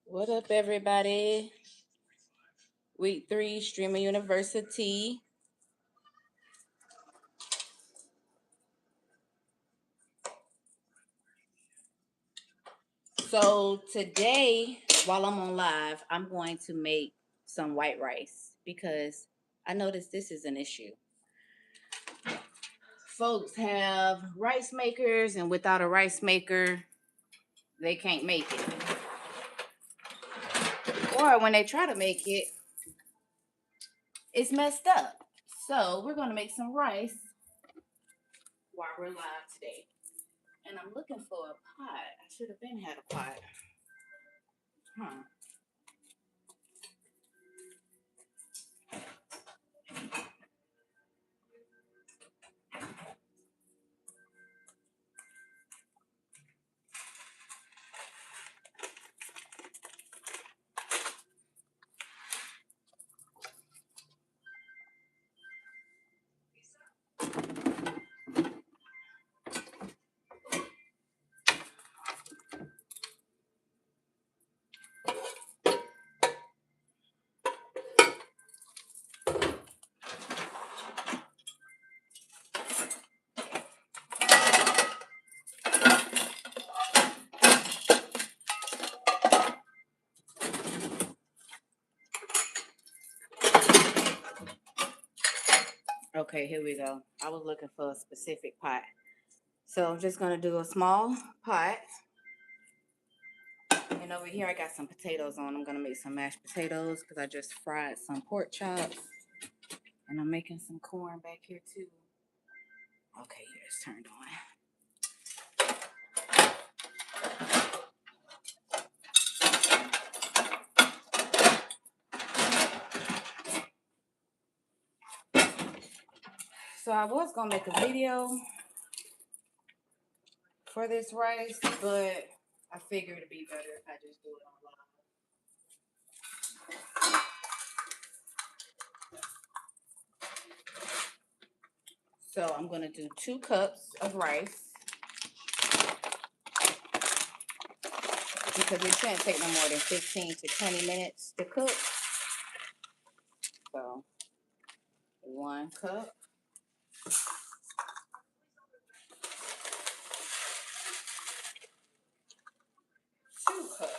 What up, everybody? Week 3, Streamer University. So, today, while I'm on live, I'm going to make some white rice because I noticed this is an issue. Folks have rice makers, and without a rice maker, they can't make it. Or when they try to make it, it's messed up. So, we're going to make some rice while we're live today. And I'm looking for a pot. I should have been had a pot. Huh. Okay, here we go. I was looking for a specific pot. So I'm just going to do a small pot. And over here I got some potatoes on. I'm going to make some mashed potatoes because I just fried some pork chops. And I'm making some corn back here too. Okay, here it's turned on. So I was going to make a video for this rice, but I figured it'd be better if I just do it on live. So I'm going to do 2 cups of rice because it shouldn't take no more than 15 to 20 minutes to cook. So 1 cup. 2 cups.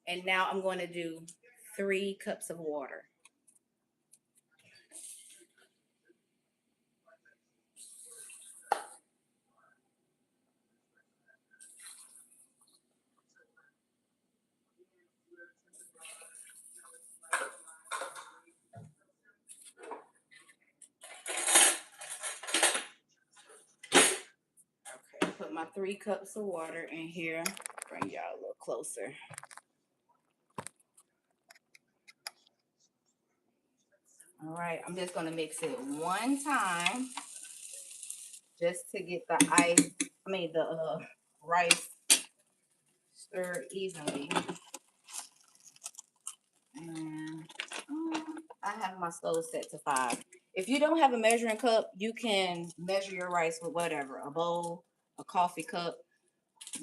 And now I'm going to do 3 cups of water. Okay, put my 3 cups of water in here. Bring y'all a little closer. All right, I'm just going to mix it 1 time just to get the rice stirred evenly. And I have my stove set to 5. If you don't have a measuring cup, you can measure your rice with whatever, a bowl, a coffee cup,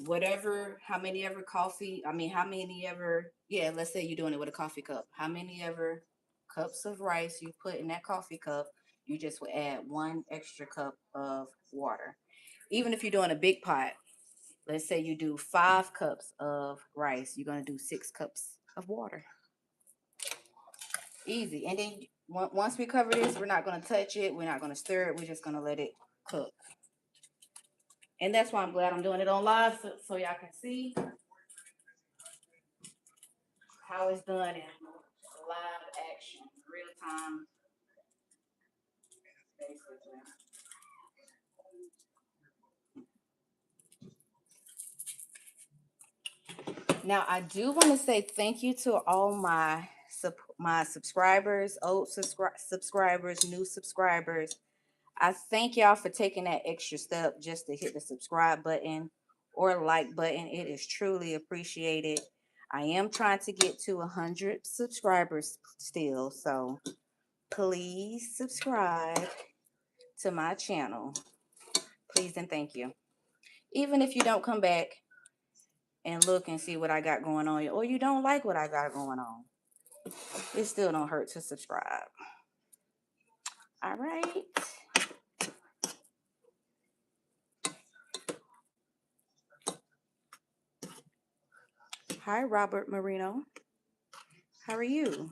whatever, let's say you're doing it with a coffee cup. How many ever cups of rice you put in that coffee cup, you just would add 1 extra cup of water. Even if you're doing a big pot, let's say you do 5 cups of rice, you're going to do 6 cups of water. Easy. And then once we cover this, we're not going to touch it. We're not going to stir it. We're just going to let it cook. And that's why I'm glad I'm doing it on live so y'all can see how it's done in live action, real time, basically. Now, I do want to say thank you to all my subscribers, old subscribers, new subscribers. I thank y'all for taking that extra step just to hit the subscribe button or like button. It is truly appreciated. I am trying to get to 100 subscribers still, so please subscribe to my channel. Please and thank you. Even if you don't come back, and look and see what I got going on, or you don't like what I got going on, it still don't hurt to subscribe. All right. Hi, Robert Marino. How are you?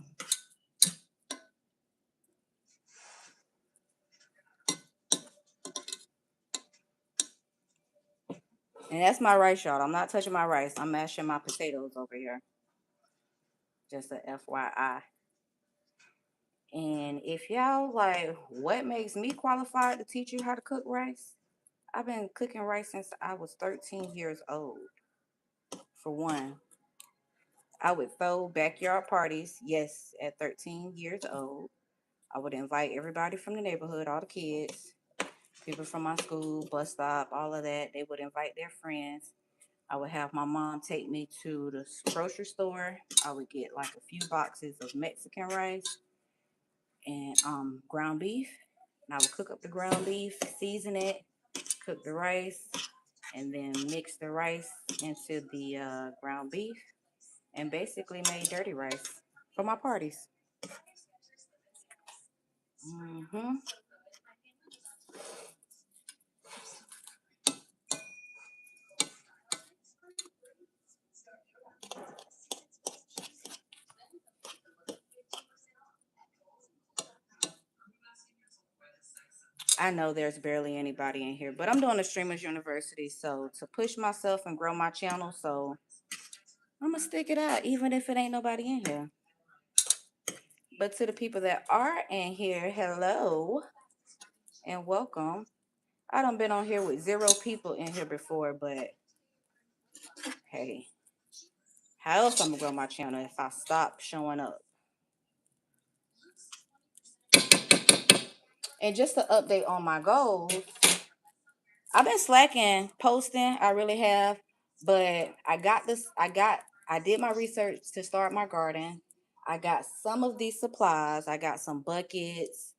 And that's my rice, y'all. I'm not touching my rice. I'm mashing my potatoes over here. Just a FYI. And if y'all like, what makes me qualified to teach you how to cook rice? I've been cooking rice since I was 13 years old. For one, I would throw backyard parties. Yes, at 13 years old, I would invite everybody from the neighborhood, all the kids, people from my school, bus stop, all of that. They would invite their friends. I would have my mom take me to the grocery store. I would get like a few boxes of Mexican rice and ground beef. And I would cook up the ground beef, season it, cook the rice, and then mix the rice into the ground beef, and basically made dirty rice for my parties. hmm I know there's barely anybody in here, but I'm doing a Streamers University, so to push myself and grow my channel, so I'm gonna stick it out, even if it ain't nobody in here. But to the people that are in here, hello and welcome. I done been on here with 0 people in here before, but hey, how else I'm gonna grow my channel if I stop showing up? And just to update on my goals, I've been slacking posting. I really have, but I got this. I did my research to start my garden. I got some of these supplies. I got some buckets.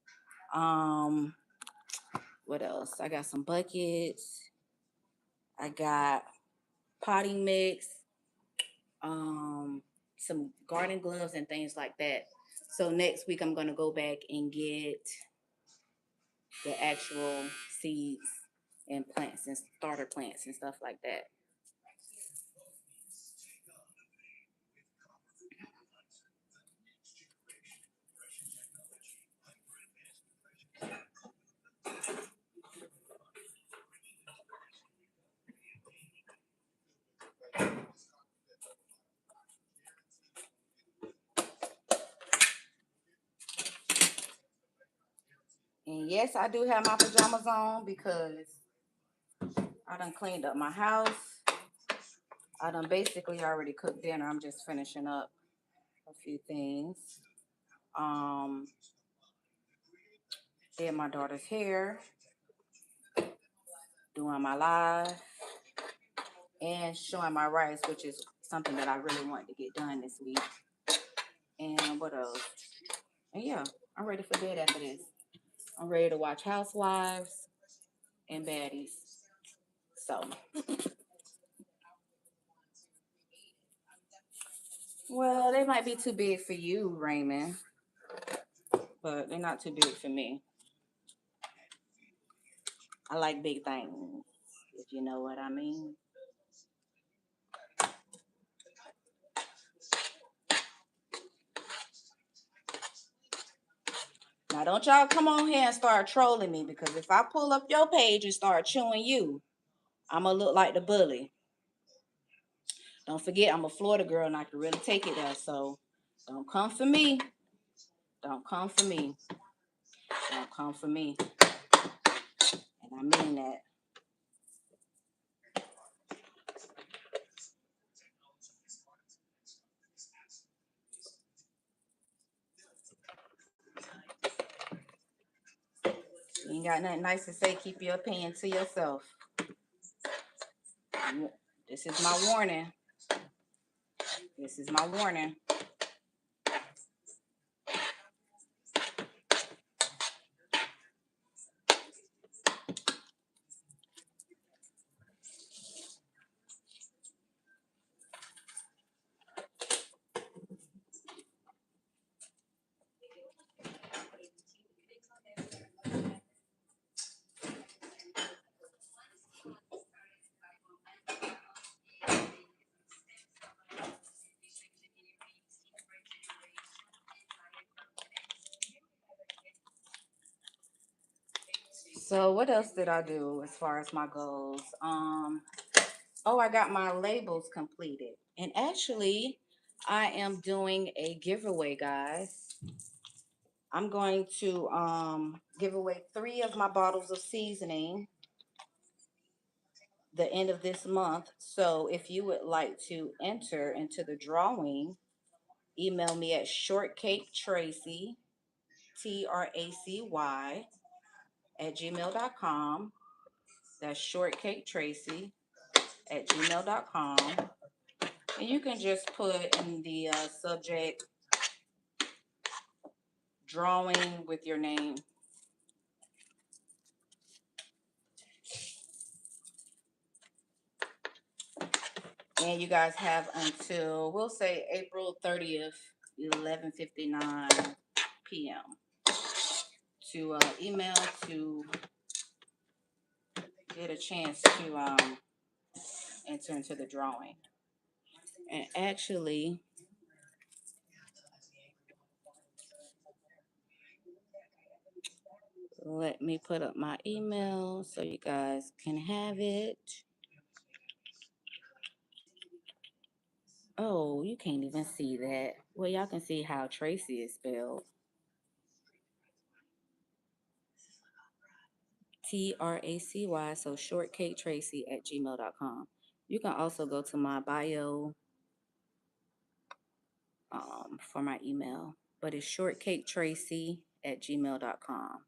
Um, what else? I got some buckets. I got potting mix. Some garden gloves and things like that. So next week I'm gonna go back and get the actual seeds and plants and starter plants and stuff like that. And yes, I do have my pajamas on because I done cleaned up my house. I done basically already cooked dinner. I'm just finishing up a few things. Um, did my daughter's hair, doing my live, and showing my rice, which is something that I really want to get done this week. And what else? And yeah, I'm ready for bed after this. I'm ready to watch Housewives and Baddies. So, well, they might be too big for you, Raymond, but they're not too big for me. I like big things, if you know what I mean. Now, don't y'all come on here and start trolling me, because if I pull up your page and start chewing you, I'm going to look like the bully. Don't forget, I'm a Florida girl and I can really take it there. So don't come for me. Don't come for me. Don't come for me. And I mean that. You ain't got nothing nice to say. Keep your opinion to yourself. This is my warning. This is my warning. So what else did I do as far as my goals? Oh, I got my labels completed. And actually, I am doing a giveaway, guys. I'm going to give away 3 of my bottles of seasoning the end of this month. So if you would like to enter into the drawing, email me at shortcaketracy, TRACY, at gmail.com. That's shortcaketracy at gmail.com. And you can just put in the subject drawing with your name. And you guys have until, we'll say April 30th, 11:59 p.m. to email to get a chance to enter into the drawing. And actually, let me put up my email so you guys can have it. Oh, you can't even see that. Well, y'all can see how Tracy is spelled. TRACY, so shortcaketracy at gmail.com. You can also go to my bio for my email, but it's shortcaketracy at gmail.com.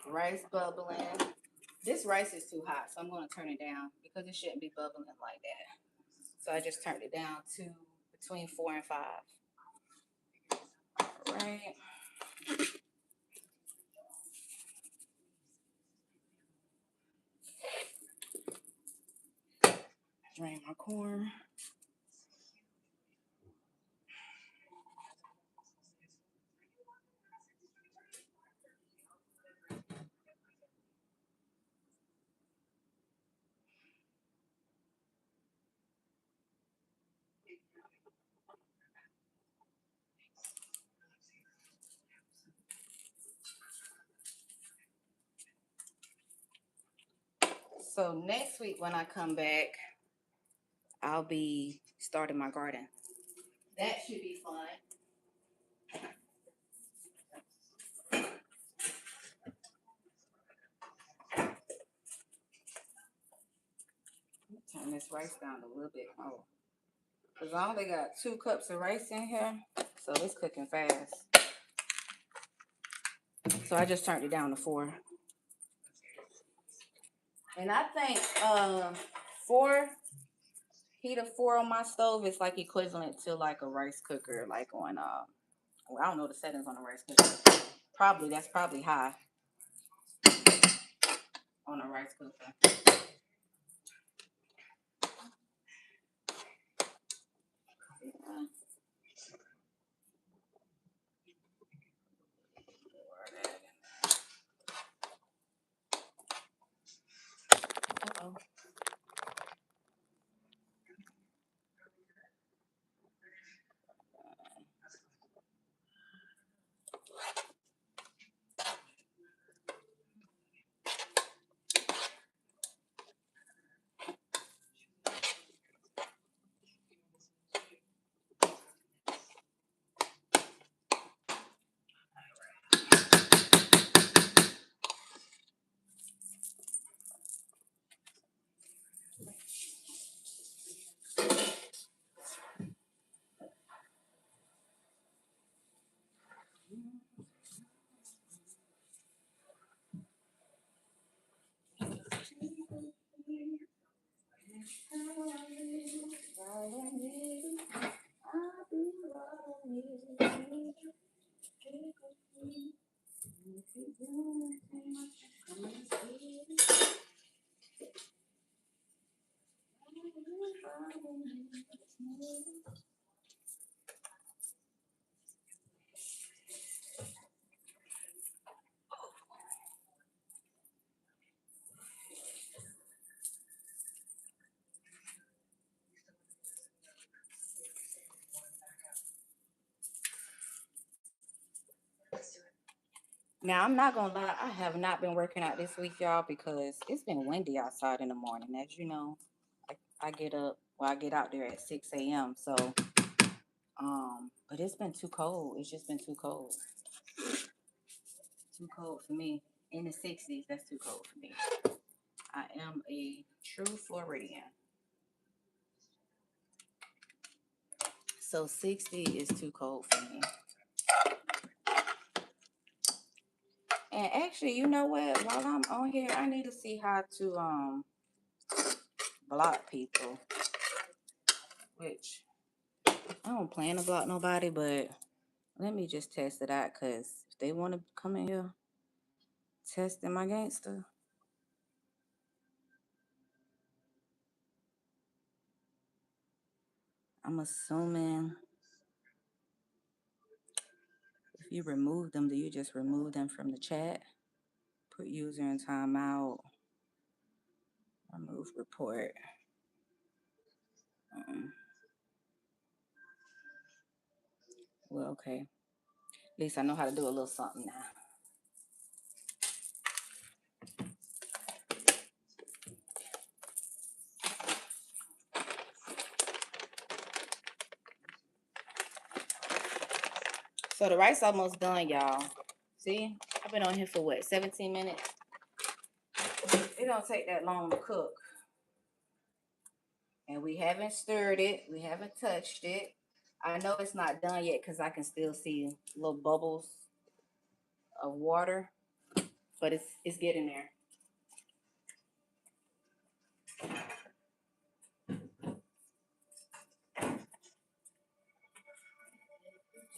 Rice bubbling. This rice is too hot, so I'm going to turn it down because it shouldn't be bubbling like that. So I just turned it down to between 4 and 5. All right. Drain my corn. So next week when I come back, I'll be starting my garden. That should be fun. Turn this rice down a little bit more. Because I only got 2 cups of rice in here, so it's cooking fast. So I just turned it down to 4. And I think 4, heat of 4 on my stove is like equivalent to like a rice cooker, like on I don't know the settings on a rice cooker. That's probably high on a rice cooker. Uh-oh. Now, I'm not gonna lie, I have not been working out this week, y'all, because it's been windy outside in the morning. As you know, I get up, well, I get out there at 6 a.m. So, but it's been too cold. It's just been too cold. Too cold for me. In the 60s, that's too cold for me. I am a true Floridian. So 60 is too cold for me. And actually, you know what? While I'm on here, I need to see how to block people. Which I don't plan to block nobody, but let me just test it out, because if they want to come in here testing my gangster, I'm assuming if you remove them, do you just remove them from the chat? Put user in timeout. Remove report. Well, okay. At least I know how to do a little something now. So the rice almost done, y'all. See? I've been on here for what, 17 minutes? It don't take that long to cook. And we haven't stirred it. We haven't touched it. I know it's not done yet because I can still see little bubbles of water, but it's getting there.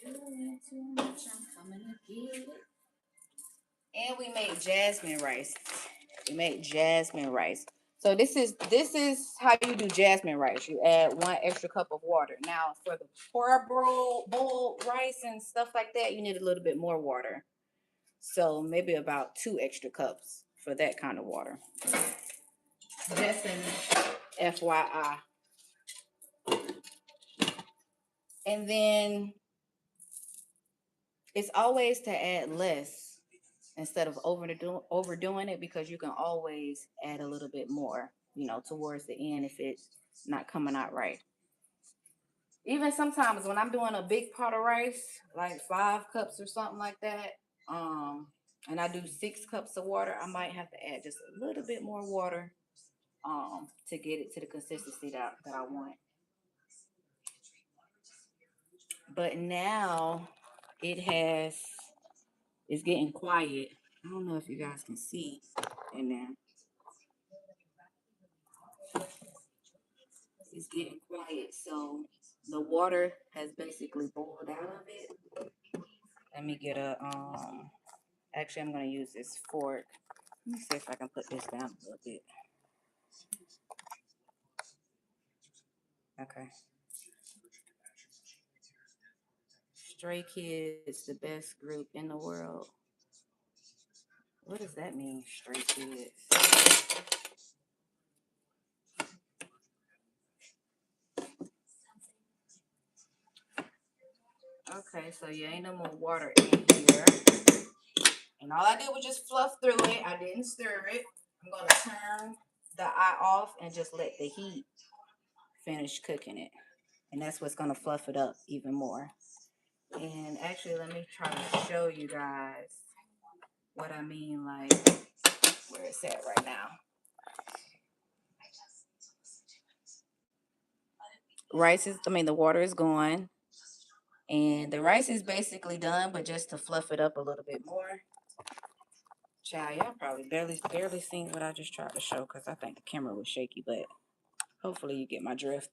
Doing too much, I'm coming to get it. And we make jasmine rice. We make jasmine rice. So this is how you do jasmine rice. You add 1 extra cup of water. Now for the pour bowl rice and stuff like that, you need a little bit more water. So maybe about 2 extra cups for that kind of water. Just an FYI. And then it's always to add less instead of overdoing it, because you can always add a little bit more, towards the end if it's not coming out right. Even sometimes when I'm doing a big pot of rice, like 5 cups or something like that, and I do 6 cups of water, I might have to add just a little bit more water, to get it to the consistency that I want. But now it's getting quiet. I don't know if you guys can see in there. It's getting quiet, so the water has basically boiled out of it. Let me get a actually I'm gonna use this fork. Let me see if I can put this down a little bit. Okay. Stray Kids, the best group in the world. What does that mean, Stray Kids? Okay, so you ain't no more water in here. And all I did was just fluff through it. I didn't stir it. I'm gonna turn the eye off and just let the heat finish cooking it. And that's what's gonna fluff it up even more. And actually, let me try to show you guys what I mean, like where it's at right now. The water is going. And the rice is basically done, but just to fluff it up a little bit more. Child, y'all probably barely seen what I just tried to show, because I think the camera was shaky, but hopefully you get my drift.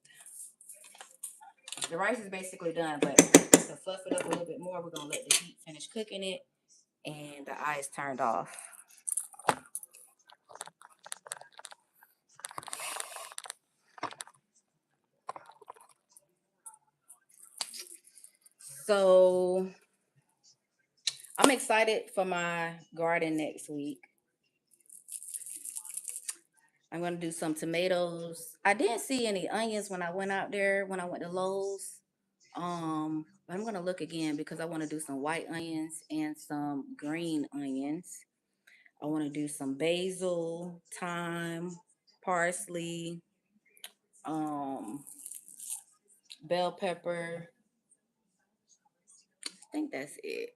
The rice is basically done, but to fluff it up a little bit more, we're gonna let the heat finish cooking it, and the eye is turned off. So I'm excited for my garden next week. I'm gonna do some tomatoes. I didn't see any onions when I went out there, when I went to Lowe's. I'm gonna look again because I want to do some white onions and some green onions. I want to do some basil, thyme, parsley, um, bell pepper. I think that's it,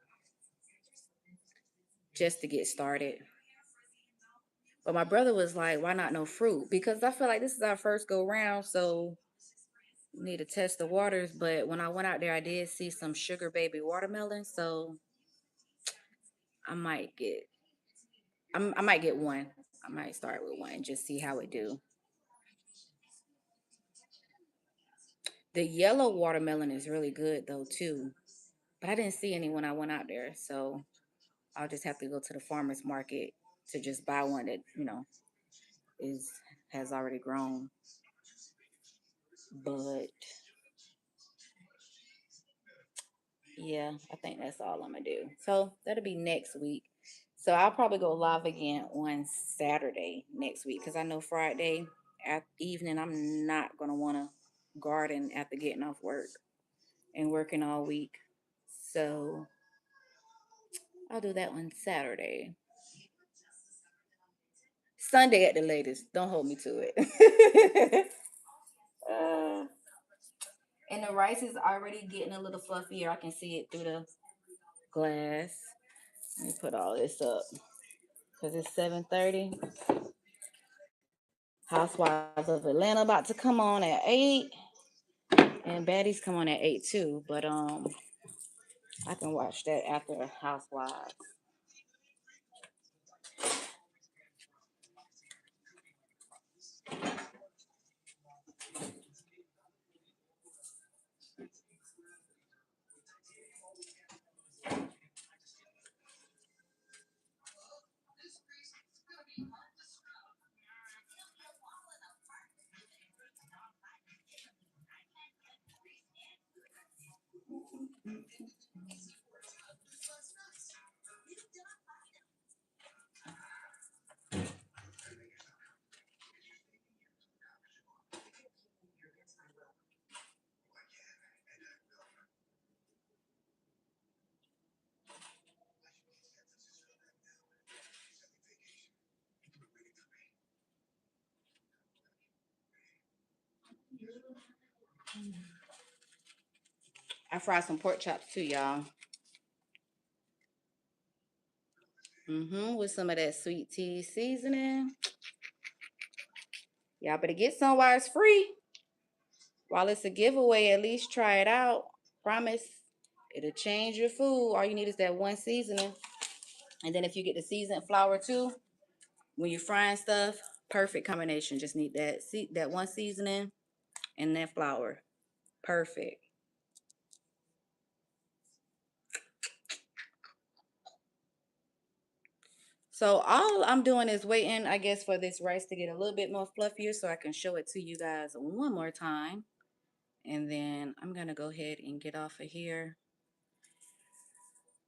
just to get started. But my brother was like, "Why not no fruit?" Because I feel like this is our first go round, so we need to test the waters. But when I went out there, I did see some sugar baby watermelon, so I might get, I might get one. I might start with one and just see how it do. The yellow watermelon is really good though too, but I didn't see any when I went out there, so I'll just have to go to the farmer's market to just buy one that is has already grown. But yeah, I think that's all I'm gonna do. So that'll be next week. So I'll probably go live again on Saturday next week because I know Friday at evening I'm not gonna want to garden after getting off work and working all week. So I'll do that on Saturday. Sunday at the latest. Don't hold me to it. uh, and the rice is already getting a little fluffier. I can see it through the glass. Let me put all this up because it's 7:30. Housewives of Atlanta about to come on at 8, and Baddies come on at 8 too. But I can watch that after Housewives. I fried some pork chops too, y'all. With some of that sweet tea seasoning. Y'all better get some while it's free. While it's a giveaway, at least try it out. Promise. It'll change your food. All you need is that one seasoning. And then if you get the seasoned flour too, when you're frying stuff, perfect combination. Just need that one seasoning and that flour. Perfect. So all I'm doing is waiting, I guess, for this rice to get a little bit more fluffier so I can show it to you guys one more time. And then I'm going to go ahead and get off of here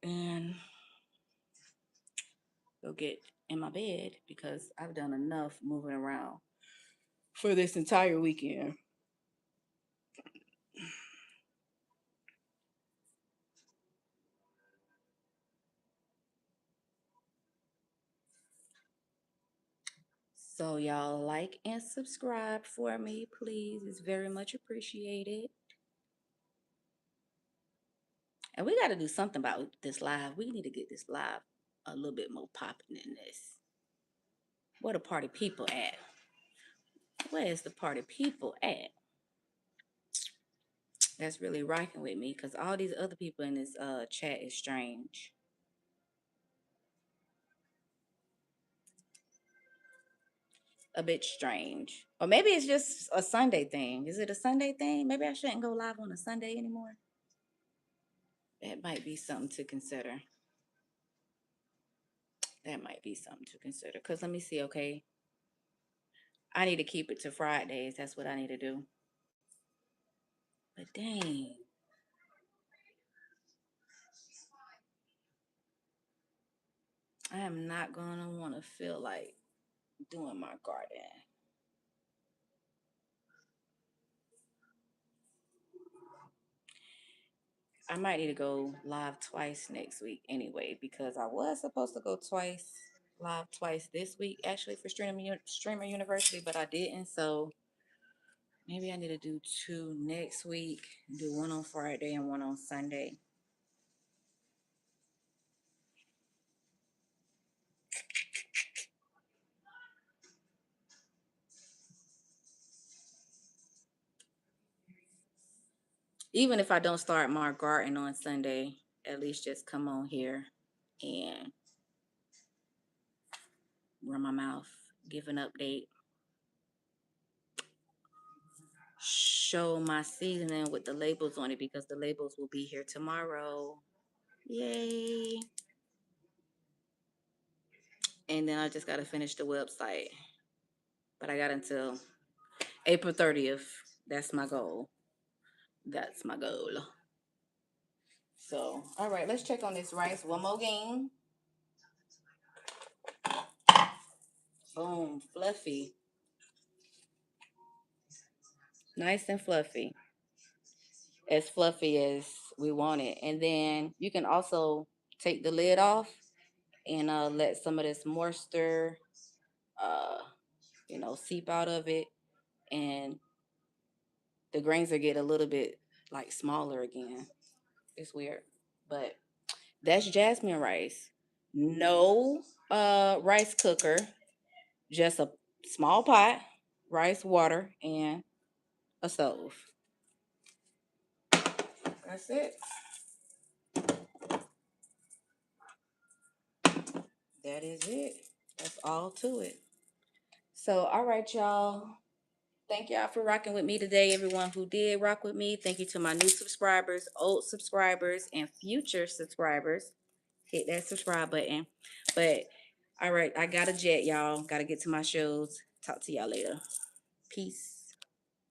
and go get in my bed because I've done enough moving around for this entire weekend. So y'all like and subscribe for me, please. It's very much appreciated. And we got to do something about this live. We need to get this live a little bit more popping than this. Where the party people at? Where is the party people at? That's really rocking with me because all these other people in this chat is strange. A bit strange. Or maybe it's just a Sunday thing. Is it a Sunday thing? Maybe I shouldn't go live on a Sunday anymore. That might be something to consider. That might be something to consider. Because let me see, okay. I need to keep it to Fridays. That's what I need to do. But dang. I am not going to want to feel like doing my garden. I might need to go live twice next week anyway, because I was supposed to go live twice this week actually for Streamer University, but I didn't. So maybe I need to do two next week. Do one on Friday and one on Sunday. Even if I don't start my garden on Sunday, at least just come on here and run my mouth, give an update, show my seasoning with the labels on it, because the labels will be here tomorrow. Yay. And then I just got to finish the website. But I got until April 30th. That's my goal. That's my goal. So, all right, let's check on this rice one more game. Boom, fluffy. Nice and fluffy. As fluffy as we want it. And then you can also take the lid off and let some of this moisture, uh, seep out of it. And the grains will get a little bit like smaller again. It's weird. But that's jasmine rice. No rice cooker, just a small pot, rice, water, and a stove. That's it. That is it. That's all to it. So, all right, y'all. Thank y'all for rocking with me today. Everyone who did rock with me. Thank you to my new subscribers, old subscribers, and future subscribers. Hit that subscribe button. But all right, I got a jet, y'all. Got to get to my shows. Talk to y'all later. Peace.